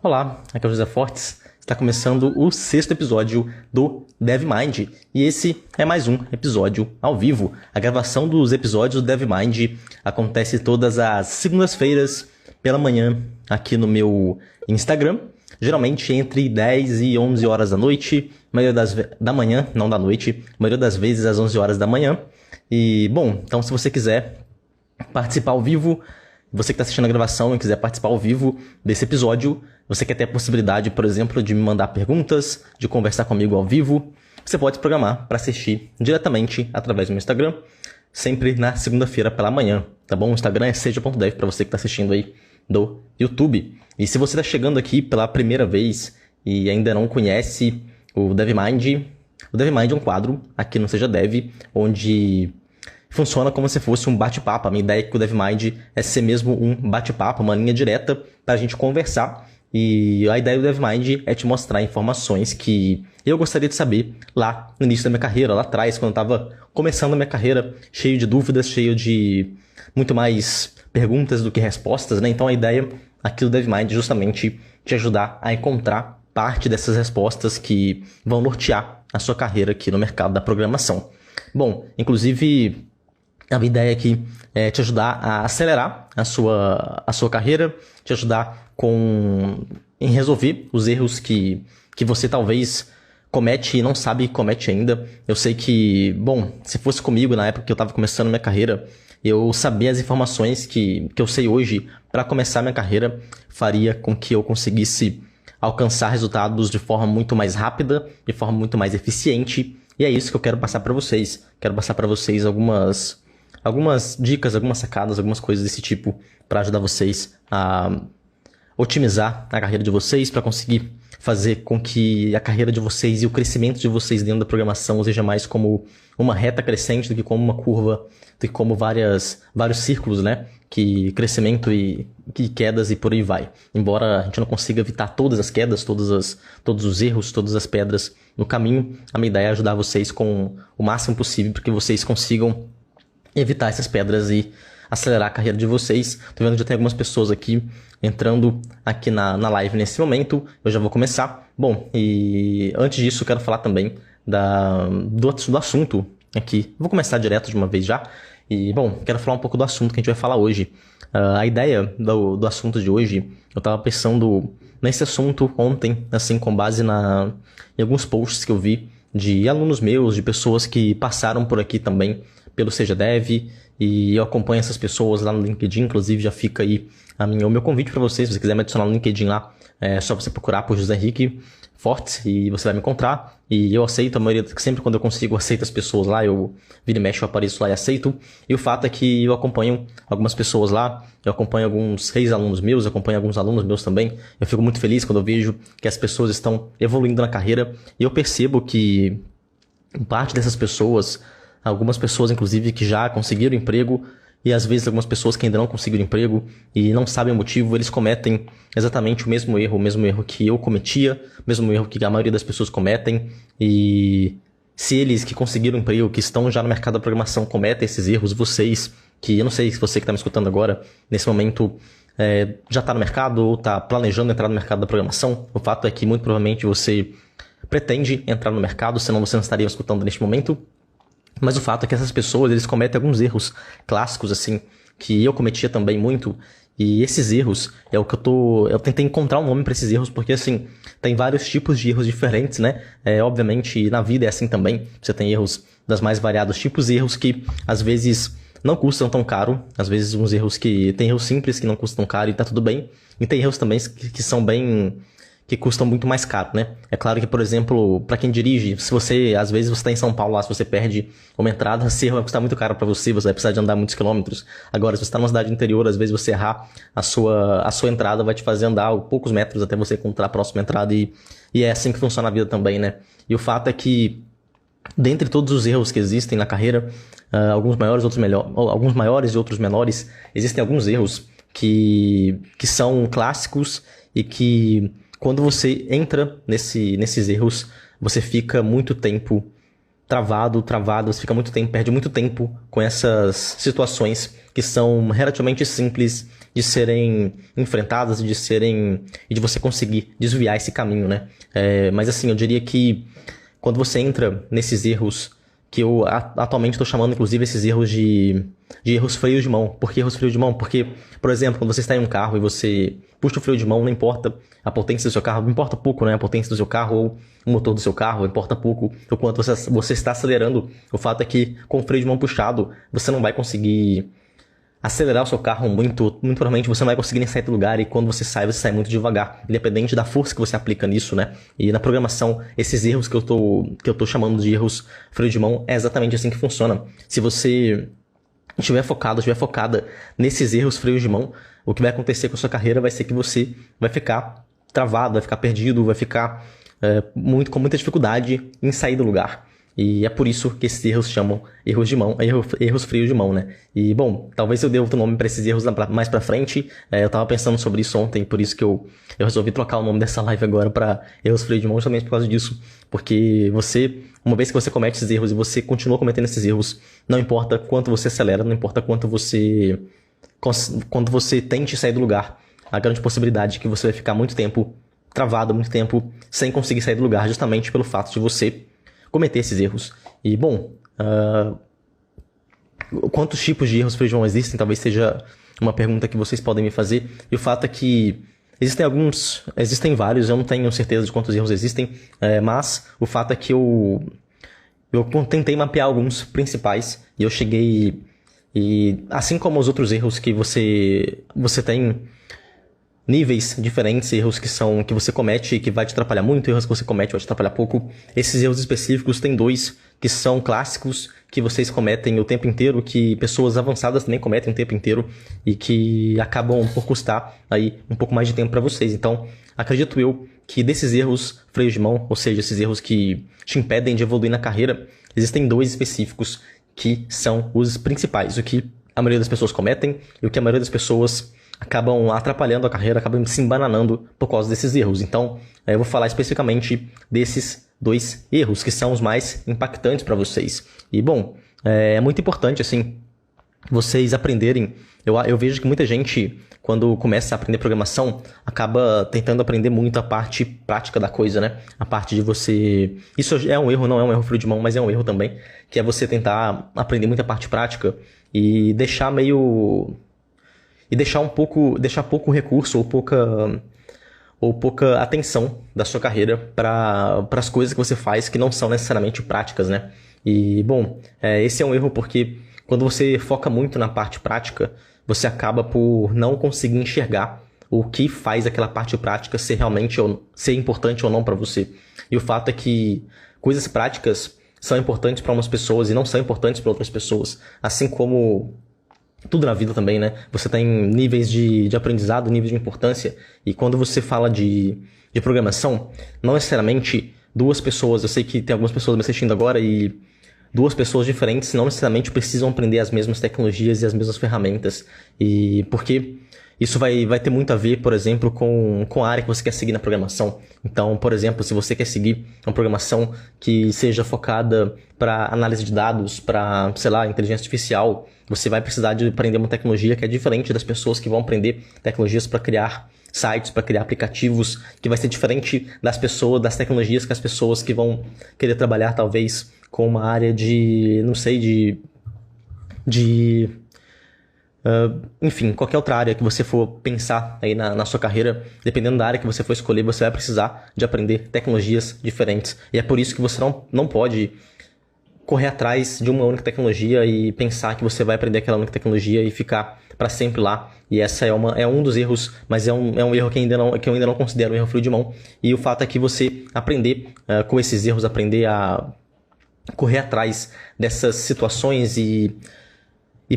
Olá, aqui é o José Fortes. Está começando o 6º episódio do DevMind e esse é mais um episódio ao vivo. A gravação dos episódios do DevMind acontece todas as segundas-feiras pela manhã aqui no meu Instagram, geralmente entre 10 e 11 horas da noite, da manhã, não da noite, a maioria das vezes às 11 horas da manhã. E, bom, então se você quiser participar ao vivo, você que está assistindo a gravação e quiser participar ao vivo desse episódio, você quer ter a possibilidade, por exemplo, de me mandar perguntas, de conversar comigo ao vivo, você pode programar para assistir diretamente através do meu Instagram, sempre na segunda-feira pela manhã, tá bom? O Instagram é seja.dev para você que está assistindo aí do YouTube. E se você está chegando aqui pela primeira vez e ainda não conhece o DevMind é um quadro aqui no Seja Dev, onde funciona como se fosse um bate-papo. A minha ideia é que o DevMind é ser mesmo um bate-papo, uma linha direta para a gente conversar. E a ideia do DevMind é te mostrar informações que eu gostaria de saber lá no início da minha carreira, lá atrás, quando eu estava começando a minha carreira, cheio de dúvidas, cheio de muito mais perguntas do que respostas, né? Então a ideia aqui do DevMind é justamente te ajudar a encontrar parte dessas respostas que vão nortear a sua carreira aqui no mercado da programação. Bom, inclusive a minha ideia aqui é te ajudar a acelerar a sua carreira, te ajudar em resolver os erros que você talvez comete e não sabe que comete ainda. Eu sei que, bom, se fosse comigo na época que eu estava começando minha carreira, eu saber as informações que eu sei hoje para começar minha carreira faria com que eu conseguisse alcançar resultados de forma muito mais rápida, de forma muito mais eficiente. E é isso que eu quero passar para vocês. Quero passar para vocês algumas dicas, algumas sacadas, algumas coisas desse tipo para ajudar vocês a otimizar a carreira de vocês, para conseguir fazer com que a carreira de vocês e o crescimento de vocês dentro da programação seja mais como uma reta crescente do que como uma curva, do que como vários círculos, né? Que crescimento e quedas e por aí vai. Embora a gente não consiga evitar todas as quedas, todos os erros, todas as pedras no caminho, a minha ideia é ajudar vocês com o máximo possível para que vocês consigam evitar essas pedras e acelerar a carreira de vocês. Tô vendo que já tem algumas pessoas aqui entrando aqui na live nesse momento. Eu já vou começar. Bom, e antes disso eu quero falar também do assunto aqui. Vou começar direto de uma vez já. E, bom, quero falar um pouco do assunto que a gente vai falar hoje. A ideia do assunto de hoje, eu tava pensando nesse assunto ontem, assim, com base em alguns posts que eu vi de alunos meus, de pessoas que passaram por aqui também pelo Seja Dev, e eu acompanho essas pessoas lá no LinkedIn. Inclusive já fica aí o meu convite para vocês. Se você quiser me adicionar no LinkedIn lá, é só você procurar por José Henrique Fortes e você vai me encontrar. E eu aceito, sempre quando eu consigo, aceito as pessoas lá. Eu viro e mexo, eu apareço lá e aceito. E o fato é que eu acompanho algumas pessoas lá, eu acompanho alguns ex-alunos meus, eu acompanho alguns alunos meus também. Eu fico muito feliz quando eu vejo que as pessoas estão evoluindo na carreira, e eu percebo que parte dessas pessoas, algumas pessoas inclusive que já conseguiram emprego, e às vezes algumas pessoas que ainda não conseguiram emprego e não sabem o motivo, eles cometem exatamente o mesmo erro que eu cometia, o mesmo erro que a maioria das pessoas cometem. E se eles que conseguiram emprego, que estão já no mercado da programação, cometem esses erros, vocês, que eu não sei se você que está me escutando agora, nesse momento, já está no mercado ou está planejando entrar no mercado da programação, o fato é que muito provavelmente você pretende entrar no mercado, senão você não estaria me escutando neste momento. Mas o fato é que essas pessoas, eles cometem alguns erros clássicos, assim, que eu cometia também muito. E esses erros é o que eu tentei encontrar um nome para esses erros, porque, assim, tem vários tipos de erros diferentes, né? Obviamente, na vida é assim também. Você tem erros das mais variados tipos, e erros que, às vezes, não custam tão caro. Às vezes, uns erros tem erros simples que não custam caro e tá tudo bem. E tem erros também que são que custam muito mais caro, né? É claro que, por exemplo, para quem dirige, às vezes você está em São Paulo lá, se você perde uma entrada, esse erro vai custar muito caro para você vai precisar de andar muitos quilômetros. Agora, se você está numa cidade interior, às vezes você errar a sua entrada vai te fazer andar poucos metros até você encontrar a próxima entrada, e é assim que funciona a vida também, né? E o fato é que, dentre todos os erros que existem na carreira, alguns maiores e outros menores, existem alguns erros que são clássicos e que, quando você entra nesses erros, você fica muito tempo travado, você fica muito tempo, perde muito tempo com essas situações que são relativamente simples de serem enfrentadas e de você conseguir desviar esse caminho, né? Mas assim, eu diria que quando você entra nesses erros, que eu atualmente estou chamando, inclusive, esses erros de erros freios de mão. Por que erros freios de mão? Porque, por exemplo, quando você está em um carro e você puxa o freio de mão, não importa a potência do seu carro, não importa pouco, né? A potência do seu carro ou o motor do seu carro, importa pouco o quanto você está acelerando. O fato é que com o freio de mão puxado, você não vai conseguir acelerar o seu carro muito provavelmente você não vai conseguir nem sair do lugar, e quando você sai muito devagar, independente da força que você aplica nisso, né? E na programação, esses erros que eu tô chamando de erros freio de mão, é exatamente assim que funciona. Se você estiver focada nesses erros freios de mão, o que vai acontecer com a sua carreira vai ser que você vai ficar travado, vai ficar perdido, vai ficar com muita dificuldade em sair do lugar. E é por isso que esses erros chamam erros de mão, erros frios de mão, né? E, bom, talvez eu dê outro nome para esses erros mais pra frente. Eu tava pensando sobre isso ontem, por isso que eu resolvi trocar o nome dessa live agora para erros frios de mão, justamente por causa disso. Porque uma vez que você comete esses erros e você continua cometendo esses erros, não importa quanto você acelera, não importa quanto você tente sair do lugar, a grande possibilidade é que você vai ficar muito tempo travado, muito tempo sem conseguir sair do lugar, justamente pelo fato de você cometer esses erros. E, bom, quantos tipos de erros frios de mão existem? Talvez seja uma pergunta que vocês podem me fazer. E o fato é que existem vários, eu não tenho certeza de quantos erros existem, mas o fato é que eu tentei mapear alguns principais e eu cheguei... E assim como os outros erros que você tem níveis diferentes, erros que você comete e que vai te atrapalhar muito, erros que você comete vai te atrapalhar pouco. Esses erros específicos tem 2 que são clássicos, que vocês cometem o tempo inteiro, que pessoas avançadas também cometem o tempo inteiro e que acabam por custar aí um pouco mais de tempo para vocês. Então, acredito eu que desses erros freios de mão, ou seja, esses erros que te impedem de evoluir na carreira, existem 2 específicos que são os principais, o que a maioria das pessoas cometem e o que a maioria das pessoas acabam atrapalhando a carreira, acabam se embananando por causa desses erros. Então, eu vou falar especificamente desses 2 erros, que são os mais impactantes para vocês. E, bom, é muito importante, assim, vocês aprenderem. Eu vejo que muita gente, quando começa a aprender programação, acaba tentando aprender muito a parte prática da coisa, né? A parte de você... Isso é um erro, não é um erro frio de mão, mas é um erro também, que é você tentar aprender muita parte prática e deixar pouco recurso ou pouca atenção da sua carreira para as coisas que você faz que não são necessariamente práticas, né? E, bom, esse é um erro porque quando você foca muito na parte prática, você acaba por não conseguir enxergar o que faz aquela parte prática ser importante ou não para você. E o fato é que coisas práticas são importantes para umas pessoas e não são importantes para outras pessoas, assim como tudo na vida também, né? Você tem níveis de aprendizado, níveis de importância, e quando você fala de programação, não necessariamente 2 pessoas, eu sei que tem algumas pessoas me assistindo agora e 2 pessoas diferentes não necessariamente precisam aprender as mesmas tecnologias e as mesmas ferramentas, e porque isso vai ter muito a ver, por exemplo, com a área que você quer seguir na programação. Então, por exemplo, se você quer seguir uma programação que seja focada para análise de dados, para, sei lá, inteligência artificial, você vai precisar de aprender uma tecnologia que é diferente das pessoas que vão aprender tecnologias para criar sites, para criar aplicativos, que vai ser diferente das tecnologias que as pessoas que vão querer trabalhar, talvez, com uma área enfim, qualquer outra área que você for pensar aí na sua carreira, dependendo da área que você for escolher, você vai precisar de aprender tecnologias diferentes. E é por isso que você não pode correr atrás de uma única tecnologia e pensar que você vai aprender aquela única tecnologia e ficar para sempre lá. E essa é um dos erros, mas é um erro que eu ainda não considero um erro frio de mão. E o fato é que você aprender com esses erros, aprender a correr atrás dessas situações e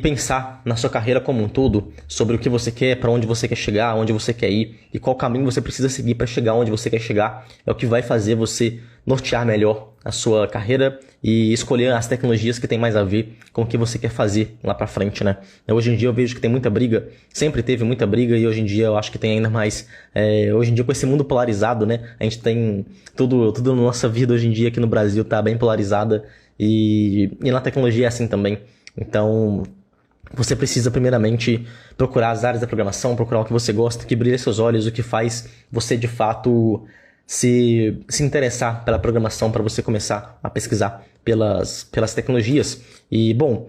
pensar na sua carreira como um todo, sobre o que você quer, para onde você quer chegar, onde você quer ir e qual caminho você precisa seguir para chegar onde você quer chegar, é o que vai fazer você nortear melhor a sua carreira e escolher as tecnologias que tem mais a ver com o que você quer fazer lá pra frente, né? Hoje em dia eu vejo que tem muita briga, sempre teve muita briga e hoje em dia eu acho que tem ainda mais. Hoje em dia com esse mundo polarizado, né? A gente tem tudo na nossa vida hoje em dia aqui no Brasil tá bem polarizada e na tecnologia é assim também. Então, você precisa primeiramente procurar as áreas da programação, procurar o que você gosta, o que brilha seus olhos, o que faz você de fato se interessar pela programação, para você começar a pesquisar pelas tecnologias. E, bom,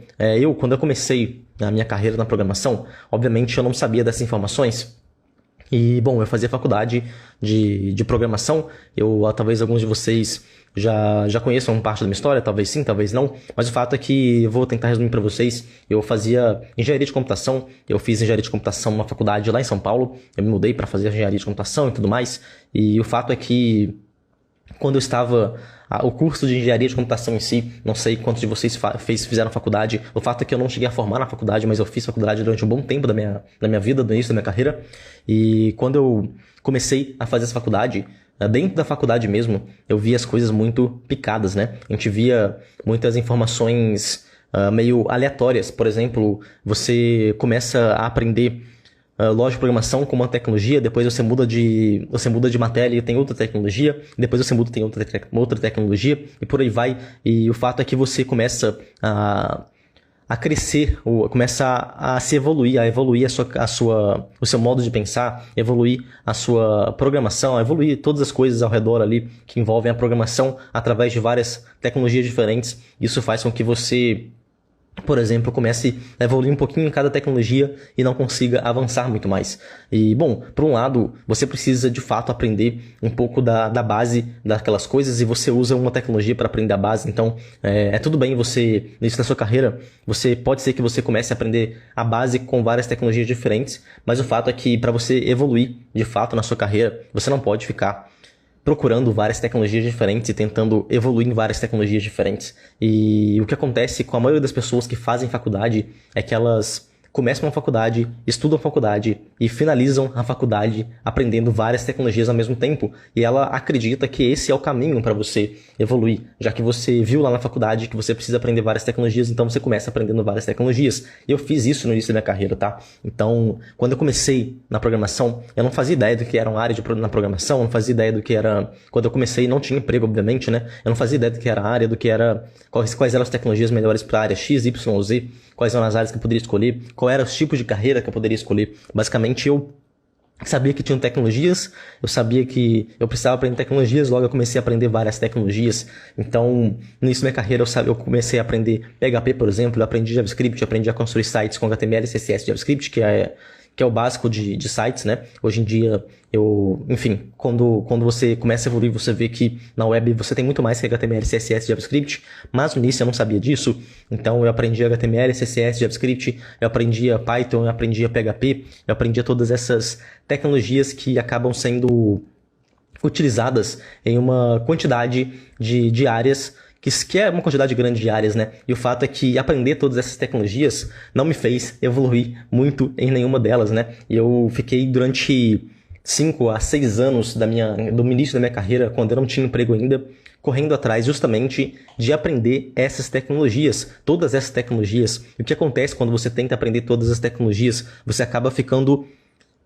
quando eu comecei a minha carreira na programação, obviamente eu não sabia dessas informações. E, bom, eu fazia faculdade de programação. Talvez alguns de vocês já conheçam parte da minha história, talvez sim, talvez não. Mas o fato é que eu vou tentar resumir para vocês. Eu fazia engenharia de computação. Eu fiz engenharia de computação numa faculdade lá em São Paulo. Eu me mudei para fazer engenharia de computação e tudo mais. E o fato é que quando eu estava... O curso de engenharia de computação em si, não sei quantos de vocês fizeram faculdade. O fato é que eu não cheguei a formar na faculdade, mas eu fiz faculdade durante um bom tempo da minha vida, do início da minha carreira. E quando eu comecei a fazer essa faculdade, dentro da faculdade mesmo, eu via as coisas muito picadas, né? A gente via muitas informações meio aleatórias. Por exemplo, você começa a aprender lógica de programação com uma tecnologia, depois você muda de matéria e tem outra tecnologia, depois você muda e tem outra tecnologia, e por aí vai. E o fato é que você começa a crescer, começa a se evoluir, o seu modo de pensar, evoluir a sua programação, evoluir todas as coisas ao redor ali que envolvem a programação através de várias tecnologias diferentes. Isso faz com que você, por exemplo, comece a evoluir um pouquinho em cada tecnologia e não consiga avançar muito mais. E, bom, por um lado, você precisa de fato aprender um pouco da base daquelas coisas, e você usa uma tecnologia para aprender a base. Então, tudo bem você, nisso na sua carreira, pode ser que você comece a aprender a base com várias tecnologias diferentes, mas o fato é que para você evoluir de fato na sua carreira, você não pode ficar procurando várias tecnologias diferentes e tentando evoluir em várias tecnologias diferentes. E o que acontece com a maioria das pessoas que fazem faculdade é que elas começam a faculdade, estudam a faculdade e finalizam a faculdade aprendendo várias tecnologias ao mesmo tempo. E ela acredita que esse é o caminho para você evoluir, já que você viu lá na faculdade que você precisa aprender várias tecnologias, então você começa aprendendo várias tecnologias. E eu fiz isso no início da minha carreira, tá? Então, quando eu comecei na programação, eu não fazia ideia do que era uma área na programação, eu não fazia ideia do que era... Quando eu comecei, não tinha emprego, obviamente, né? Eu não fazia ideia do que era a área, do que era... Quais eram as tecnologias melhores para a área X, Y, Z, quais eram as áreas que eu poderia escolher, qual eram os tipos de carreira que eu poderia escolher. Basicamente, eu sabia que tinham tecnologias, eu sabia que eu precisava aprender tecnologias, logo eu comecei a aprender várias tecnologias. Então, no início da minha carreira, eu comecei a aprender PHP, por exemplo, eu aprendi JavaScript, eu aprendi a construir sites com HTML, CSS, JavaScript, que é o básico de sites, né? Hoje em dia, enfim, quando você começa a evoluir, você vê que na web você tem muito mais que HTML, CSS, JavaScript, mas no início eu não sabia disso, então eu aprendi HTML, CSS, JavaScript, eu aprendia Python, eu aprendia PHP, eu aprendia todas essas tecnologias que acabam sendo utilizadas em uma quantidade de áreas, que é uma quantidade grande de áreas, né? E o fato é que aprender todas essas tecnologias não me fez evoluir muito em nenhuma delas, né? E eu fiquei durante 5 a 6 anos do início da minha carreira, quando eu não tinha emprego ainda, correndo atrás justamente de aprender essas tecnologias, todas essas tecnologias. E o que acontece quando você tenta aprender todas as tecnologias? Você acaba ficando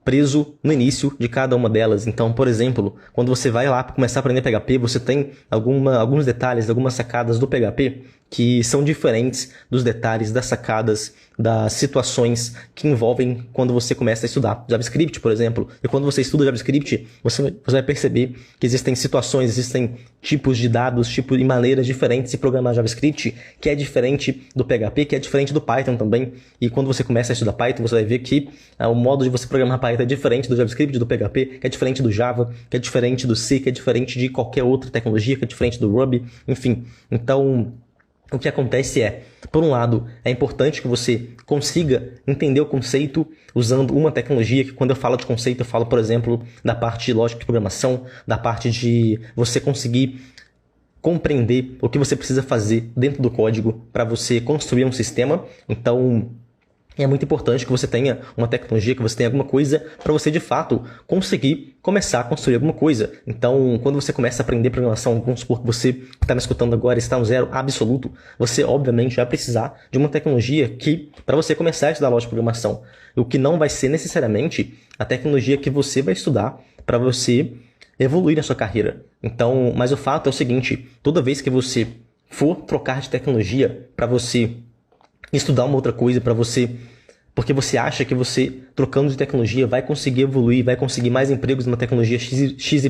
preso no início de cada uma delas. Então, por exemplo, quando você vai lá para começar a aprender PHP, você tem alguns detalhes, algumas sacadas do PHP que são diferentes dos detalhes das sacadas das situações que envolvem quando você começa a estudar JavaScript, por exemplo. E quando você estuda JavaScript, você vai perceber que existem situações, existem tipos de dados, tipos e maneiras diferentes de programar JavaScript, que é diferente do PHP, que é diferente do Python também. E quando você começa a estudar Python, você vai ver que o modo de você programar Python é diferente do JavaScript, do PHP, que é diferente do Java, que é diferente do C, que é diferente de qualquer outra tecnologia, que é diferente do Ruby, enfim. Então, o que acontece é, por um lado, é importante que você consiga entender o conceito usando uma tecnologia, que quando eu falo de conceito, eu falo, por exemplo, da parte de lógica de programação, da parte de você conseguir compreender o que você precisa fazer dentro do código para você construir um sistema. Então, é muito importante que você tenha uma tecnologia, que você tenha alguma coisa para você, de fato, conseguir começar a construir alguma coisa. Então, quando você começa a aprender programação, vamos supor que você que está me escutando agora está no zero absoluto, você, obviamente, vai precisar de uma tecnologia que, para você começar a estudar lógica de programação, o que não vai ser necessariamente a tecnologia que você vai estudar para você evoluir na sua carreira. Então, mas o fato é o seguinte, toda vez que você for trocar de tecnologia para você estudar uma outra coisa para você, porque você acha que você, trocando de tecnologia, vai conseguir evoluir, vai conseguir mais empregos numa tecnologia XYZ,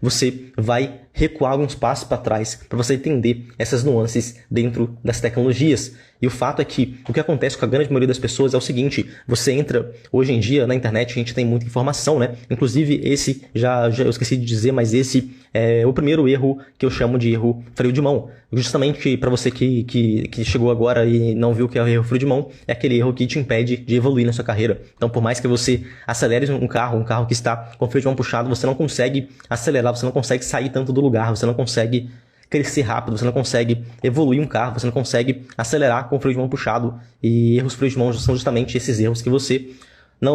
você vai recuar alguns passos para trás para você entender essas nuances dentro das tecnologias. E o fato é que o que acontece com a grande maioria das pessoas é o seguinte: você entra, hoje em dia, na internet, a gente tem muita informação, né? Inclusive, esse, já eu esqueci de dizer, mas esse é o primeiro erro que eu chamo de erro freio de mão. Justamente para você que chegou agora e não viu o que é o erro freio de mão, é aquele erro que te impede de evoluir na sua carreira. Então, por mais que você acelere um carro que está com o freio de mão puxado, você não consegue acelerar, você não consegue sair tanto do lugar, você não consegue crescer rápido, você não consegue evoluir um carro, você não consegue acelerar com o freio de mão puxado. E erros freio de mão são justamente esses erros que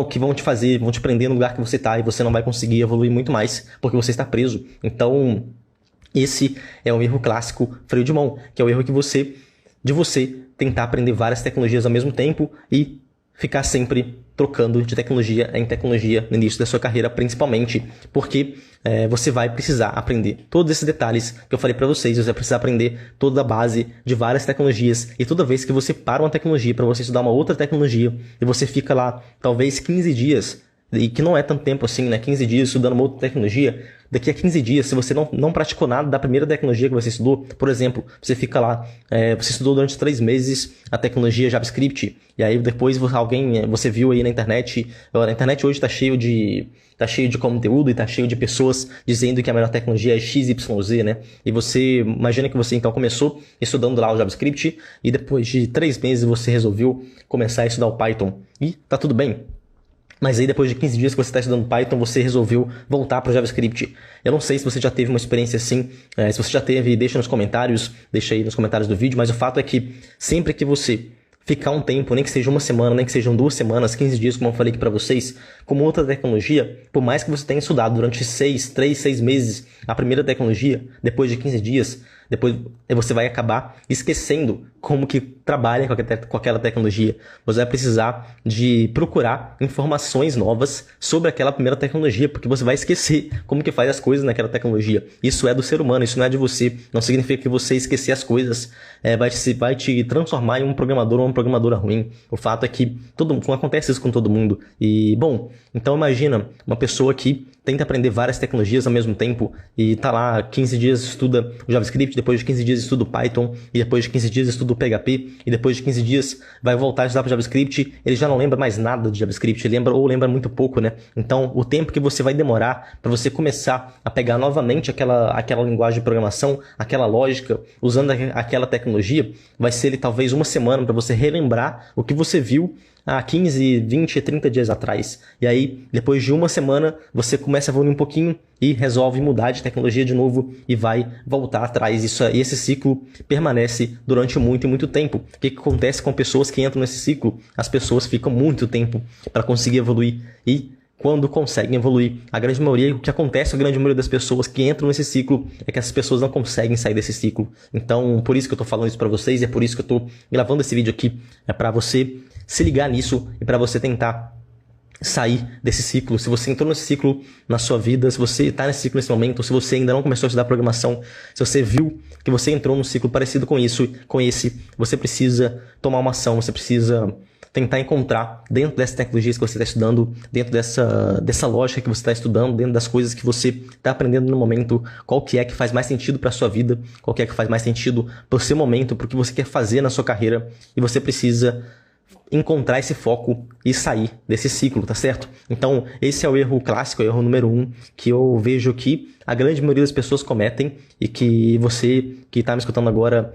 que vão te fazer, vão te prender no lugar que você está, e você não vai conseguir evoluir muito mais porque você está preso. Então, esse é um erro clássico freio de mão, que é o erro de você tentar aprender várias tecnologias ao mesmo tempo e ficar sempre trocando de tecnologia em tecnologia no início da sua carreira, principalmente porque você vai precisar aprender todos esses detalhes que eu falei para vocês. Você vai precisar aprender toda a base de várias tecnologias, e toda vez que você para uma tecnologia para você estudar uma outra tecnologia e você fica lá talvez 15 dias, e que não é tanto tempo assim, né? 15 dias estudando uma outra tecnologia. Daqui a 15 dias, se você não praticou nada da primeira tecnologia que você estudou, por exemplo, você fica lá, você estudou durante 3 meses a tecnologia JavaScript, e aí depois você viu aí na internet hoje está cheio de conteúdo e está cheio de pessoas dizendo que a melhor tecnologia é XYZ, né? E você, imagina que você então começou estudando lá o JavaScript, e depois de 3 meses você resolveu começar a estudar o Python, e tá tudo bem. Mas aí depois de 15 dias que você está estudando Python, você resolveu voltar para o JavaScript. Eu não sei se você já teve uma experiência assim. Se você já teve, deixa aí nos comentários do vídeo. Mas o fato é que sempre que você ficar um tempo, nem que seja uma semana, nem que sejam 2 semanas, 15 dias, como eu falei aqui para vocês, como outra tecnologia, por mais que você tenha estudado durante 6 meses a primeira tecnologia, depois de 15 dias, depois você vai acabar esquecendo como que trabalha com aquela tecnologia. Você vai precisar de procurar informações novas sobre aquela primeira tecnologia, porque você vai esquecer como que faz as coisas naquela tecnologia. Isso é do ser humano, isso não é de você. Não significa que você esquecer as coisas vai te transformar em um programador ou uma programadora ruim. O fato é que acontece isso com todo mundo. E, bom, então imagina uma pessoa que tenta aprender várias tecnologias ao mesmo tempo e tá lá 15 dias estuda o JavaScript, depois de 15 dias estuda o Python, e depois de 15 dias estuda o PHP, e depois de 15 dias vai voltar a estudar para JavaScript. Ele já não lembra mais nada de JavaScript, lembra muito pouco, né? Então, o tempo que você vai demorar para você começar a pegar novamente aquela linguagem de programação, aquela lógica, usando aquela tecnologia, vai ser talvez uma semana para você relembrar o que você viu há 15, 20, 30 dias atrás. E aí, depois de uma semana, você começa a evoluir um pouquinho e resolve mudar de tecnologia de novo e vai voltar atrás. E esse ciclo permanece durante muito e muito tempo. O que acontece com pessoas que entram nesse ciclo? As pessoas ficam muito tempo para conseguir evoluir, e quando conseguem evoluir, o que acontece com a grande maioria das pessoas que entram nesse ciclo é que essas pessoas não conseguem sair desse ciclo. Então, por isso que eu estou falando isso para vocês, e é por isso que eu estou gravando esse vídeo aqui, é para você se ligar nisso e para você tentar sair desse ciclo. Se você entrou nesse ciclo na sua vida, se você está nesse ciclo nesse momento, se você ainda não começou a estudar programação, se você viu que você entrou num ciclo parecido com esse, você precisa tomar uma ação, você precisa tentar encontrar dentro dessas tecnologias que você está estudando, dentro dessa lógica que você está estudando, dentro das coisas que você está aprendendo no momento, qual que é que faz mais sentido para a sua vida, qual que é que faz mais sentido para o seu momento, para o que você quer fazer na sua carreira, e você precisa encontrar esse foco e sair desse ciclo, tá certo? Então, esse é o erro clássico, o erro número 1, que eu vejo que a grande maioria das pessoas cometem, e que você que está me escutando agora,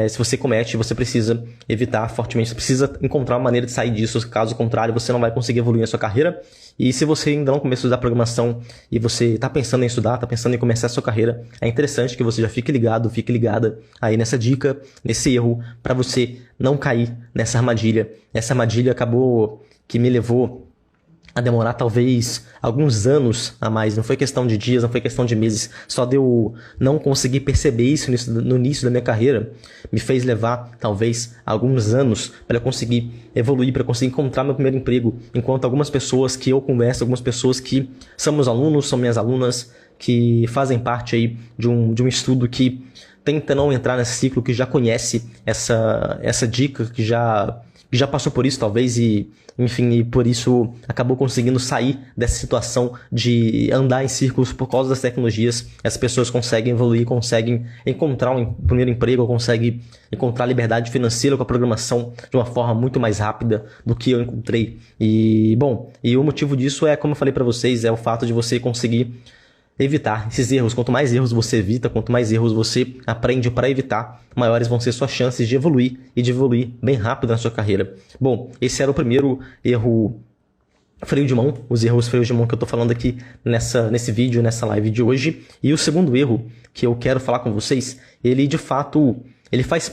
se você comete, você precisa evitar fortemente, você precisa encontrar uma maneira de sair disso. Caso contrário, você não vai conseguir evoluir na sua carreira. E se você ainda não começou a estudar programação e você está pensando em estudar, está pensando em começar a sua carreira, é interessante que você já fique ligado, fique ligada aí nessa dica, nesse erro, para você não cair nessa armadilha. Essa armadilha acabou que me levou a demorar talvez alguns anos a mais. Não foi questão de dias, não foi questão de meses. Só de eu não conseguir perceber isso no início da minha carreira me fez levar talvez alguns anos para eu conseguir evoluir, para conseguir encontrar meu primeiro emprego. Enquanto algumas pessoas que eu converso, algumas pessoas que são meus alunos, são minhas alunas, que fazem parte aí de um estudo que tenta não entrar nesse ciclo, que já conhece essa dica, que já passou por isso talvez e, enfim, e por isso acabou conseguindo sair dessa situação de andar em círculos por causa das tecnologias. As pessoas conseguem evoluir, conseguem encontrar um primeiro emprego, conseguem encontrar liberdade financeira com a programação de uma forma muito mais rápida do que eu encontrei. E, bom, e o motivo disso é, como eu falei para vocês, é o fato de você conseguir evitar esses erros. Quanto mais erros você evita, quanto mais erros você aprende para evitar, maiores vão ser suas chances de evoluir e de evoluir bem rápido na sua carreira. Bom, esse era o primeiro erro freio de mão, os erros freios de mão que eu tô falando aqui nesse vídeo, nessa live de hoje. E o segundo erro que eu quero falar com vocês, ele de fato, ele faz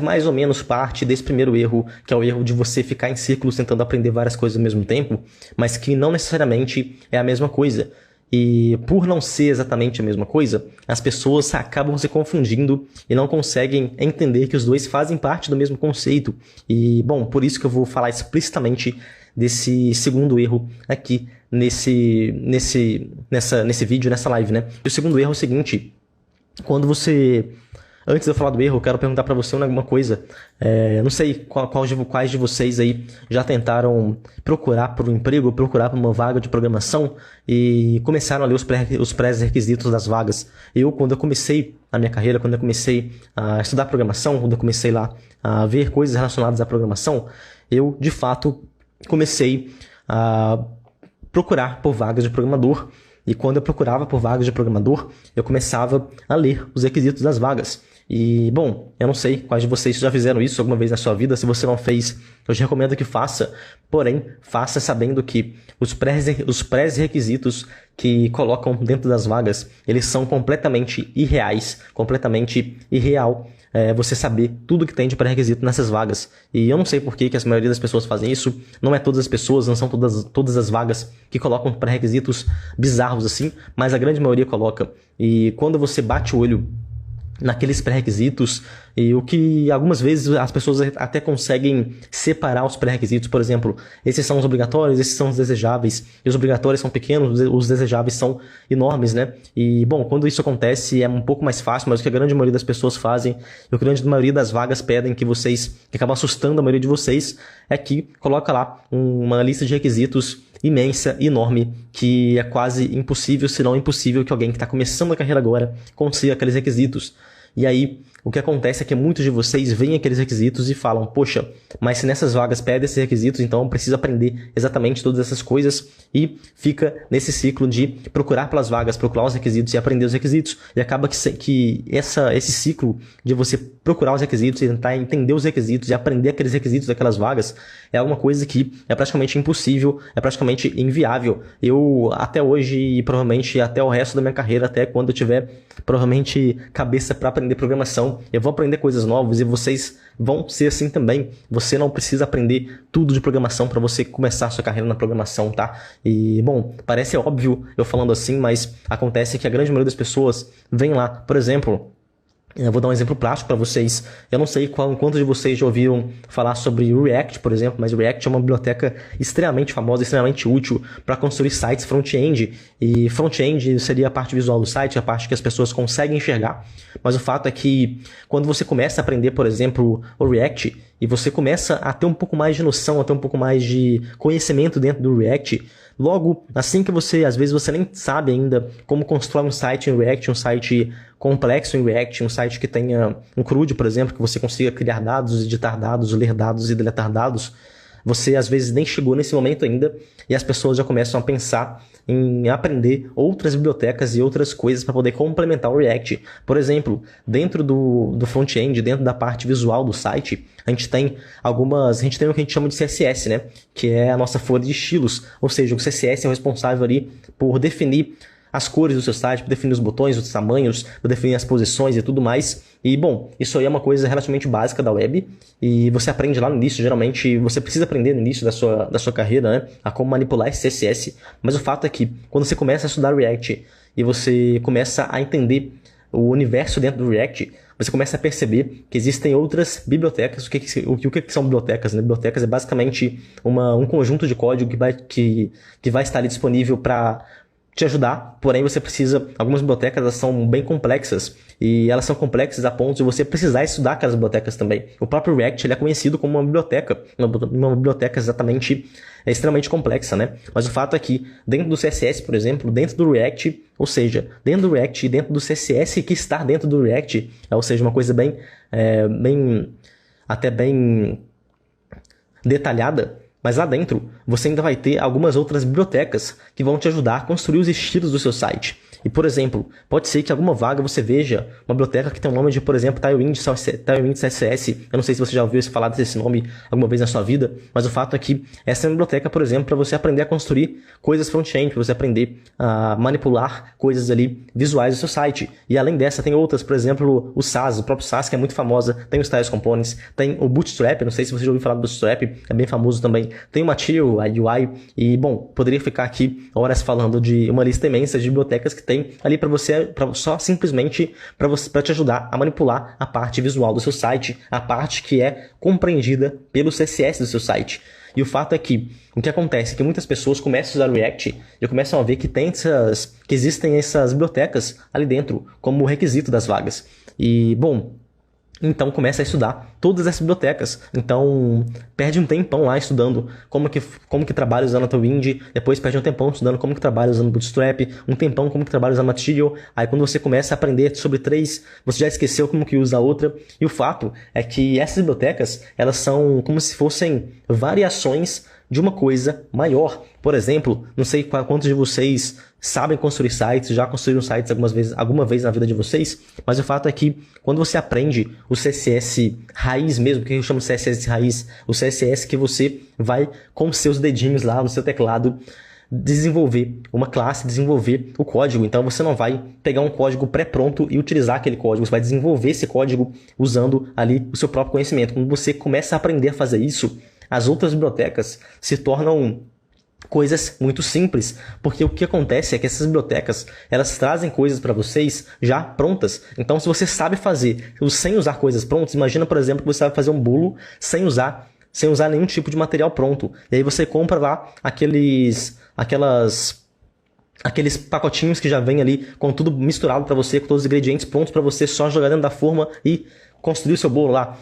mais ou menos parte desse primeiro erro, que é o erro de você ficar em círculos tentando aprender várias coisas ao mesmo tempo, mas que não necessariamente é a mesma coisa. E por não ser exatamente a mesma coisa, as pessoas acabam se confundindo e não conseguem entender que os dois fazem parte do mesmo conceito. E, bom, por isso que eu vou falar explicitamente desse segundo erro aqui nesse vídeo, nessa live, né? E o segundo erro é o seguinte: quando você... Antes de eu falar do erro, eu quero perguntar para você alguma coisa. Não sei quais de vocês aí já tentaram procurar por um emprego, procurar por uma vaga de programação e começaram a ler os pré-requisitos das vagas. Quando eu comecei a minha carreira, quando eu comecei a estudar programação, quando eu comecei lá a ver coisas relacionadas à programação, eu, de fato, comecei a procurar por vagas de programador. E quando eu procurava por vagas de programador, eu começava a ler os requisitos das vagas. E, bom, eu não sei quais de vocês já fizeram isso alguma vez na sua vida. Se você não fez, eu te recomendo que faça. Porém, faça sabendo que os pré-requisitos que colocam dentro das vagas, eles são completamente irreais, completamente irreal. Você saber tudo que tem de pré-requisito nessas vagas. E eu não sei por que a maioria das pessoas fazem isso. Não é todas as pessoas, não são todas as vagas que colocam pré-requisitos bizarros assim, mas a grande maioria coloca. E quando você bate o olho naqueles pré-requisitos, e o que algumas vezes as pessoas até conseguem separar os pré-requisitos. Por exemplo, esses são os obrigatórios, esses são os desejáveis, e os obrigatórios são pequenos, os desejáveis são enormes, né? E, bom, quando isso acontece é um pouco mais fácil, mas o que a grande maioria das pessoas fazem, e o que a grande maioria das vagas pedem que acaba assustando a maioria de vocês, é que coloca lá uma lista de requisitos imensa, enorme, que é quase impossível, se não impossível, que alguém que está começando a carreira agora consiga aqueles requisitos. E aí, o que acontece é que muitos de vocês veem aqueles requisitos e falam: poxa, mas se nessas vagas pedem esses requisitos, então eu preciso aprender exatamente todas essas coisas, e fica nesse ciclo de procurar pelas vagas, procurar os requisitos e aprender os requisitos, e acaba que esse ciclo de você procurar os requisitos e tentar entender os requisitos e aprender aqueles requisitos daquelas vagas é alguma coisa que é praticamente impossível, é praticamente inviável. Eu, até hoje e provavelmente até o resto da minha carreira, até quando eu tiver provavelmente cabeça para aprender programação, eu vou aprender coisas novas e vocês vão ser assim também. Você não precisa aprender tudo de programação para você começar a sua carreira na programação, tá? E, bom, parece óbvio eu falando assim, mas acontece que a grande maioria das pessoas vem lá, por exemplo... Eu vou dar um exemplo prático para vocês. Eu não sei quantos de vocês já ouviram falar sobre o React, por exemplo, mas o React é uma biblioteca extremamente famosa, extremamente útil para construir sites front-end. E front-end seria a parte visual do site, a parte que as pessoas conseguem enxergar. Mas o fato é que quando você começa a aprender, por exemplo, o React, e você começa a ter um pouco mais de noção, a ter um pouco mais de conhecimento dentro do React, logo, assim que às vezes você nem sabe ainda como constrói um site em React, um site complexo em React, um site que tenha um CRUD, por exemplo, que você consiga criar dados, editar dados, ler dados e deletar dados, você às vezes nem chegou nesse momento ainda e as pessoas já começam a pensar em aprender outras bibliotecas e outras coisas para poder complementar o React. Por exemplo, dentro do front-end, dentro da parte visual do site, a gente tem o que a gente chama de CSS, né? Que é a nossa folha de estilos. Ou seja, o CSS é o responsável ali por definir as cores do seu site, por definir os botões, os tamanhos, por definir as posições e tudo mais. E, bom, isso aí é uma coisa relativamente básica da web, e você aprende lá no início. Geralmente você precisa aprender no início da sua carreira, né, a como manipular esse CSS, mas o fato é que quando você começa a estudar React e você começa a entender o universo dentro do React, você começa a perceber que existem outras bibliotecas. O que são bibliotecas, né? Bibliotecas é basicamente um conjunto de código que vai estar ali disponível para te ajudar, porém você precisa, algumas bibliotecas elas são bem complexas, e elas são complexas a ponto de você precisar estudar aquelas bibliotecas também. O próprio React ele é conhecido como uma biblioteca exatamente extremamente complexa, né? Mas o fato é que dentro do CSS, por exemplo, dentro do React, ou seja, dentro do React e dentro do CSS que está dentro do React, ou seja, uma coisa bem detalhada, mas lá dentro você ainda vai ter algumas outras bibliotecas que vão te ajudar a construir os estilos do seu site. E, por exemplo, pode ser que alguma vaga você veja uma biblioteca que tem o nome de, por exemplo, Tailwind CSS. Eu não sei se você já ouviu falar desse nome alguma vez na sua vida, mas o fato é que essa é uma biblioteca, por exemplo, para você aprender a construir coisas front-end, para você aprender a manipular coisas ali visuais do seu site. E além dessa, tem outras, por exemplo, o SAS, o próprio SAS, que é muito famosa, tem o Styles Components, tem o Bootstrap, não sei se você já ouviu falar do Bootstrap, é bem famoso também, tem o Material, a UI, e, bom, poderia ficar aqui horas falando de uma lista imensa de bibliotecas que tem ali para você, só simplesmente para te ajudar a manipular a parte visual do seu site, a parte que é compreendida pelo CSS do seu site. E o fato é que o que acontece é que muitas pessoas começam a usar o React e começam a ver que existem essas bibliotecas ali dentro como requisito das vagas. E, bom, então começa a estudar todas essas bibliotecas. Então perde um tempão lá estudando como que trabalha usando a Tailwind, depois perde um tempão estudando como que trabalha usando Bootstrap, um tempão como que trabalha usando Material. Aí quando você começa a aprender sobre 3, você já esqueceu como que usa a outra. E o fato é que essas bibliotecas, elas são como se fossem variações de uma coisa maior. Por exemplo, não sei quantos de vocês sabem construir sites, já construíram sites alguma vez na vida de vocês, mas o fato é que quando você aprende o CSS raiz mesmo, que eu chamo de CSS raiz, o CSS que você vai com seus dedinhos lá no seu teclado desenvolver uma classe, desenvolver o código. Então você não vai pegar um código pré-pronto e utilizar aquele código, você vai desenvolver esse código usando ali o seu próprio conhecimento. Quando você começa a aprender a fazer isso, as outras bibliotecas se tornam coisas muito simples, porque o que acontece é que essas bibliotecas, elas trazem coisas para vocês já prontas. Então, se você sabe fazer sem usar coisas prontas, imagina, por exemplo, que você sabe fazer um bolo sem usar nenhum tipo de material pronto. E aí você compra lá aqueles pacotinhos que já vem ali com tudo misturado para você, com todos os ingredientes prontos para você só jogar dentro da forma e construir o seu bolo lá.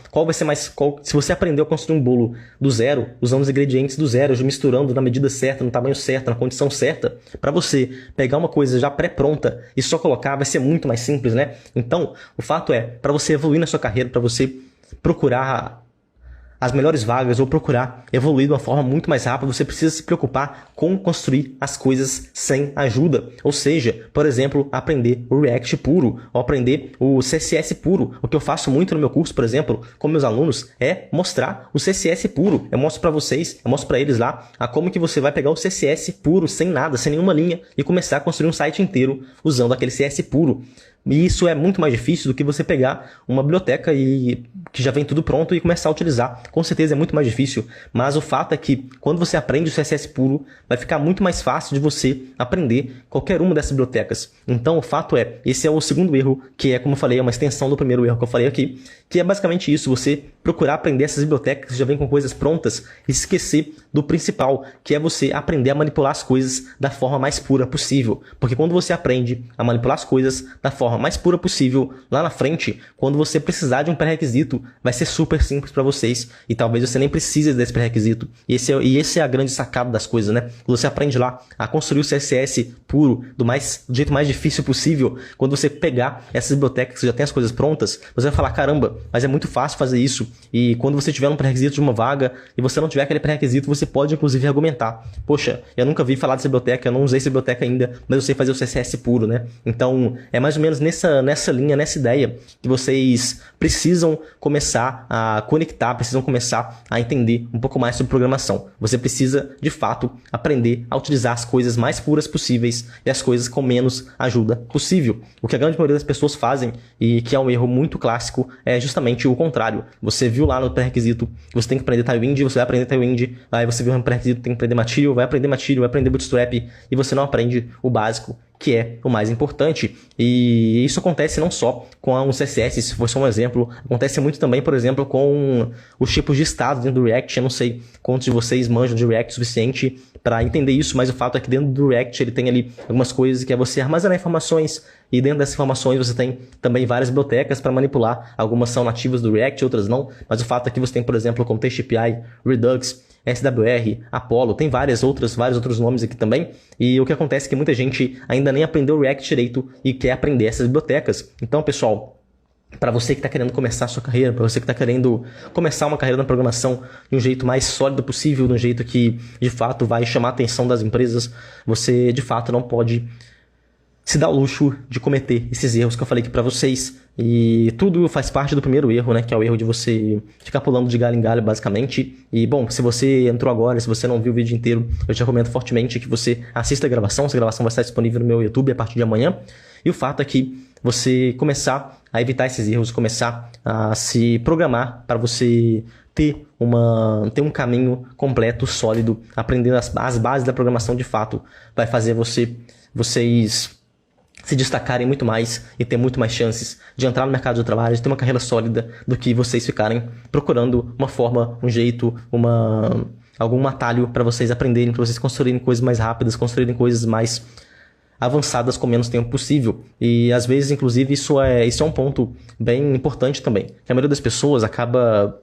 Se você aprendeu a construir um bolo do zero, usando os ingredientes do zero, misturando na medida certa, no tamanho certo, na condição certa, para você pegar uma coisa já pré-pronta e só colocar, vai ser muito mais simples, né? Então, o fato é, para você evoluir na sua carreira, para você procurar as melhores vagas ou procurar evoluir de uma forma muito mais rápida, você precisa se preocupar com construir as coisas sem ajuda. Ou seja, por exemplo, aprender o React puro, ou aprender o CSS puro. O que eu faço muito no meu curso, por exemplo, com meus alunos, é mostrar o CSS puro. Eu mostro para vocês, eu mostro para eles lá, como que você vai pegar o CSS puro, sem nada, sem nenhuma linha, e começar a construir um site inteiro usando aquele CSS puro. E isso é muito mais difícil do que você pegar uma biblioteca que já vem tudo pronto e começar a utilizar. Com certeza é muito mais difícil, mas o fato é que quando você aprende o CSS puro, vai ficar muito mais fácil de você aprender qualquer uma dessas bibliotecas. Então o fato é, esse é o segundo erro, que é, como eu falei, uma extensão do primeiro erro que eu falei aqui, que é basicamente isso, você procurar aprender essas bibliotecas que já vêm com coisas prontas e esquecer do principal, que é você aprender a manipular as coisas da forma mais pura possível. Porque quando você aprende a manipular as coisas da forma mais pura possível, lá na frente, quando você precisar de um pré-requisito, vai ser super simples para vocês e talvez você nem precise desse pré-requisito. E esse é a grande sacada das coisas, né? Quando você aprende lá a construir o CSS puro do jeito mais difícil possível, quando você pegar essas bibliotecas que já tem as coisas prontas, você vai falar, caramba, mas é muito fácil fazer isso. E quando você tiver um pré-requisito de uma vaga e você não tiver aquele pré-requisito, você pode inclusive argumentar, poxa, eu nunca vi falar dessa biblioteca, eu não usei essa biblioteca ainda, mas eu sei fazer o CSS puro, né? Então é mais ou menos nessa linha, nessa ideia que vocês precisam começar a conectar, precisam começar a entender um pouco mais sobre programação. Você precisa, de fato, aprender a utilizar as coisas mais puras possíveis e as coisas com menos ajuda possível. O que a grande maioria das pessoas fazem, e que é um erro muito clássico, é justamente o contrário. Você viu lá no pré-requisito que você tem que aprender Tailwind, você vai aprender Tailwind, aí você viu um pré-requisito, tem que aprender Material, vai aprender Bootstrap, e você não aprende o básico, que é o mais importante. E isso acontece não só com um CSS, se for só um exemplo, acontece muito também, por exemplo, com os tipos de estado dentro do React. Eu não sei quantos de vocês manjam de React o suficiente para entender isso, mas o fato é que dentro do React ele tem ali algumas coisas que é você armazenar informações, e dentro dessas informações você tem também várias bibliotecas para manipular. Algumas são nativas do React, outras não, mas o fato é que você tem, por exemplo, Context API, Redux, SWR, Apollo, tem vários outros nomes aqui também, e o que acontece é que muita gente ainda nem aprendeu React direito e quer aprender essas bibliotecas. Então, pessoal, para você que está querendo começar a sua carreira, para você que está querendo começar uma carreira na programação de um jeito mais sólido possível, de um jeito que de fato vai chamar a atenção das empresas, você de fato não pode se dar o luxo de cometer esses erros que eu falei aqui para vocês. E tudo faz parte do primeiro erro, né? Que é o erro de você ficar pulando de galho em galho, basicamente. E, bom, se você entrou agora, se você não viu o vídeo inteiro, eu te recomendo fortemente que você assista a gravação. Essa gravação vai estar disponível no meu YouTube a partir de amanhã. E o fato é que você começar a evitar esses erros, começar a se programar para você ter um caminho completo, sólido, aprendendo as bases da programação de fato, vai fazer vocês se destacarem muito mais e ter muito mais chances de entrar no mercado de trabalho, de ter uma carreira sólida, do que vocês ficarem procurando uma forma, um jeito, algum atalho para vocês aprenderem, para vocês construírem coisas mais rápidas, construírem coisas mais avançadas com menos tempo possível. E às vezes, inclusive, isso é um ponto bem importante também, que a maioria das pessoas acaba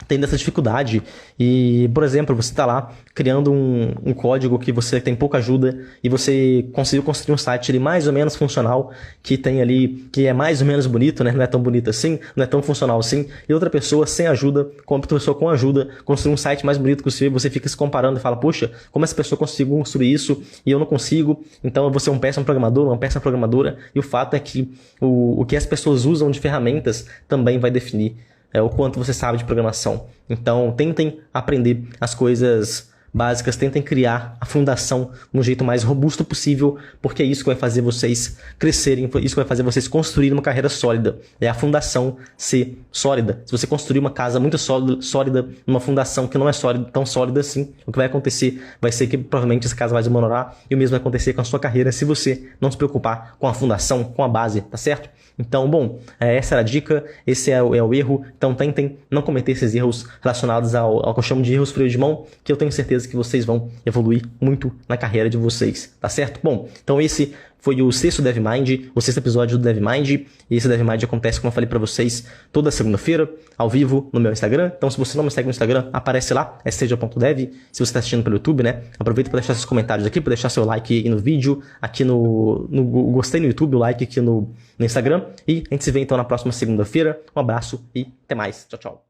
tendo essa dificuldade. E, por exemplo, você está lá criando um código que você tem pouca ajuda e você conseguiu construir um site ali mais ou menos funcional, que tem ali, que é mais ou menos bonito, né? Não é tão bonito assim, não é tão funcional assim, e outra pessoa sem ajuda, com outra pessoa com ajuda, construir um site mais bonito que o seu, e você fica se comparando e fala, poxa, como essa pessoa conseguiu construir isso e eu não consigo? Então você é um péssimo programador, uma péssima programadora, e o fato é que o que as pessoas usam de ferramentas também vai definir o quanto você sabe de programação. Então, tentem aprender as coisas básicas, tentem criar a fundação no jeito mais robusto possível, porque é isso que vai fazer vocês crescerem, isso que vai fazer vocês construírem uma carreira sólida. É a fundação ser sólida. Se você construir uma casa muito sólida, numa fundação que não é tão sólida assim, o que vai acontecer vai ser que provavelmente essa casa vai desmoronar, e o mesmo vai acontecer com a sua carreira se você não se preocupar com a fundação, com a base, tá certo? Então, bom, essa era a dica, esse é o erro. Então tentem não cometer esses erros relacionados ao que eu chamo de erros freio de mão, que eu tenho certeza que vocês vão evoluir muito na carreira de vocês, tá certo? Bom, então esse foi o 6º DevMind, o 6º episódio do DevMind, e esse DevMind acontece, como eu falei pra vocês, toda segunda-feira, ao vivo, no meu Instagram. Então, se você não me segue no Instagram, aparece lá, é seja.dev. Se você tá assistindo pelo YouTube, né, aproveita para deixar seus comentários aqui, para deixar seu like aí no vídeo, aqui no gostei no YouTube, o like aqui no Instagram, e a gente se vê então na próxima segunda-feira. Um abraço e até mais. Tchau, tchau.